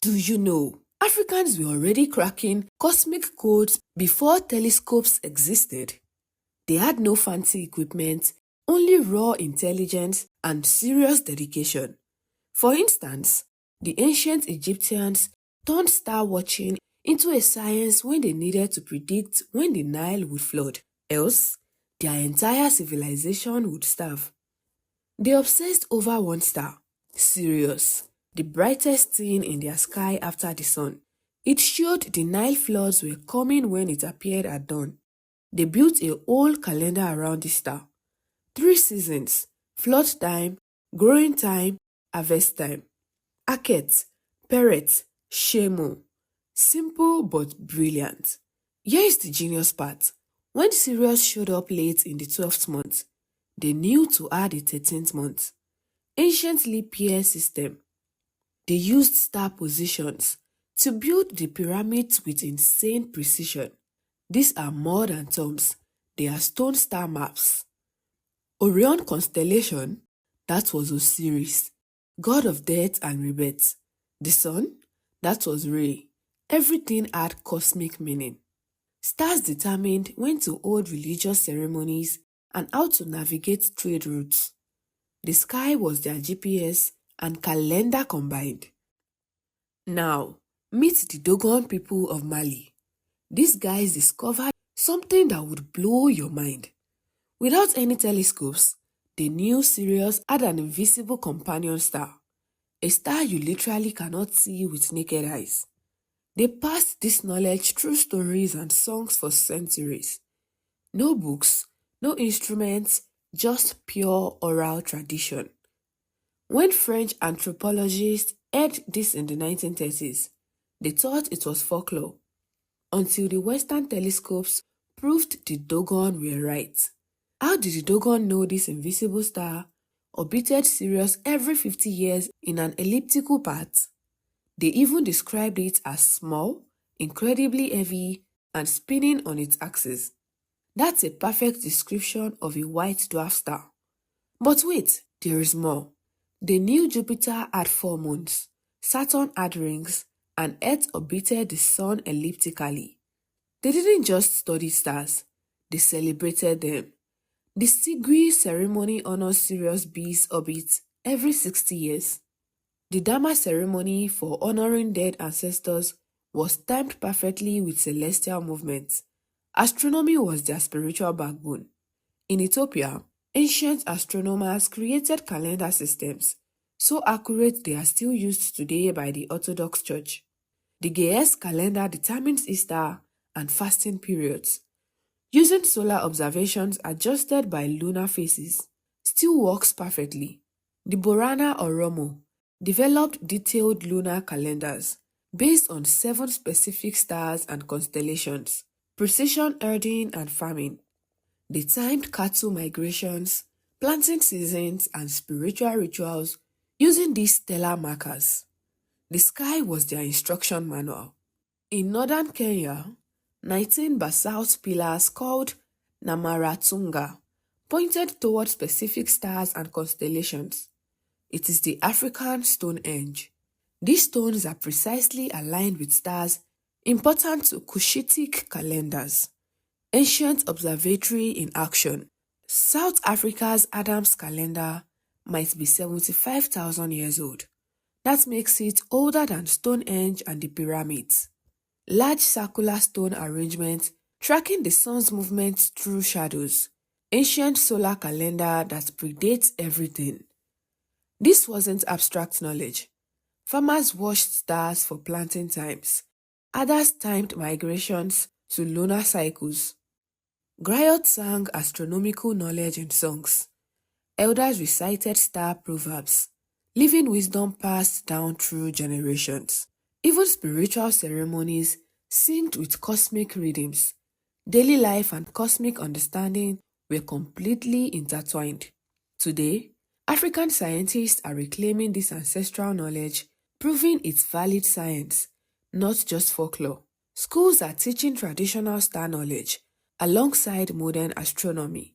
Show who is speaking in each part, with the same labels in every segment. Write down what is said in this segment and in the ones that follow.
Speaker 1: Do you know? Africans were already cracking cosmic codes before telescopes existed. They had no fancy equipment, only raw intelligence and serious dedication. For instance, the ancient Egyptians turned star watching into a science when they needed to predict when the Nile would flood, else their entire civilization would starve. They obsessed over one star, Sirius, the brightest thing in their sky after the sun. It showed the Nile floods were coming when it appeared at dawn. They built a whole calendar around the star. 3 seasons: flood time, growing time, harvest time. Aket, Peret, Shemo. Simple but brilliant. Here is the genius part. When Sirius showed up late in the 12th month, they knew to add a 13th month. Ancient leap year system. They used star positions to build the pyramids with insane precision. These are more than tombs, they are stone star maps. Orion constellation, that was Osiris, god of death and rebirth. The sun, that was Re. Everything had cosmic meaning. Stars determined when to hold religious ceremonies and how to navigate trade routes. The sky was their GPS and calendar combined. Now, meet the Dogon people of Mali. These guys discovered something that would blow your mind. Without any telescopes, they knew Sirius had an invisible companion star, a star you literally cannot see with naked eyes. They passed this knowledge through stories and songs for centuries. No books, no instruments, just pure oral tradition. When French anthropologists heard this in the 1930s, they thought it was folklore, until the Western telescopes proved the Dogon were right. How did the Dogon know this invisible star orbited Sirius every 50 years in an elliptical path? They even described it as small, incredibly heavy, and spinning on its axis. That's a perfect description of a white dwarf star. But wait, there is more. They knew Jupiter had 4 moons, Saturn had rings, and Earth orbited the Sun elliptically. They didn't just study stars, they celebrated them. The Sigui ceremony honors Sirius B's orbit every 60 years. The Dama ceremony for honoring dead ancestors was timed perfectly with celestial movements. Astronomy was their spiritual backbone. In Ethiopia, ancient astronomers created calendar systems so accurate they are still used today by the Orthodox Church. The Ge'ez calendar determines Easter and fasting periods. Using solar observations adjusted by lunar phases still works perfectly. The Borana Oromo developed detailed lunar calendars based on 7 specific stars and constellations, precision herding and farming. They timed cattle migrations, planting seasons, and spiritual rituals using these stellar markers. The sky was their instruction manual. In northern Kenya, 19 basalt pillars called Namaratunga pointed toward specific stars and constellations. It is the African Stonehenge. These stones are precisely aligned with stars important to Cushitic calendars. Ancient observatory in action. South Africa's Adam's calendar might be 75,000 years old. That makes it older than Stonehenge and the pyramids. Large circular stone arrangements tracking the sun's movement through shadows. Ancient solar calendar that predates everything. This wasn't abstract knowledge. Farmers watched stars for planting times. Others timed migrations to lunar cycles. Griots sang astronomical knowledge in songs. Elders recited star proverbs, leaving wisdom passed down through generations. Even spiritual ceremonies synced with cosmic rhythms. Daily life and cosmic understanding were completely intertwined. Today, African scientists are reclaiming this ancestral knowledge, proving it's valid science, not just folklore. Schools are teaching traditional star knowledge alongside modern astronomy.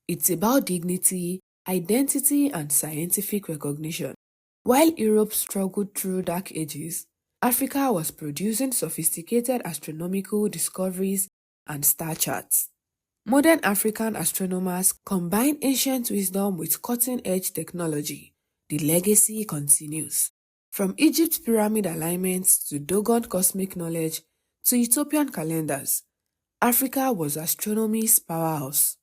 Speaker 1: It's about dignity, identity, and scientific recognition. While Europe struggled through dark ages, Africa was producing sophisticated astronomical discoveries and star charts. Modern African astronomers combine ancient wisdom with cutting-edge technology. The legacy continues. From Egypt's pyramid alignments to Dogon cosmic knowledge to Ethiopian calendars, Africa was astronomy's powerhouse.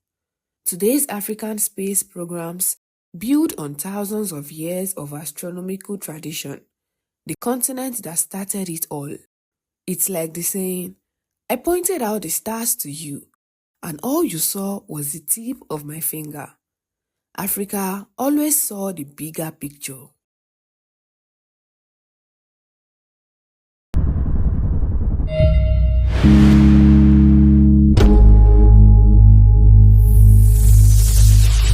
Speaker 1: Today's African space programs build on thousands of years of astronomical tradition, the continent that started it all. It's like the saying, I pointed out the stars to you, and all you saw was the tip of my finger. Africa always saw the bigger picture.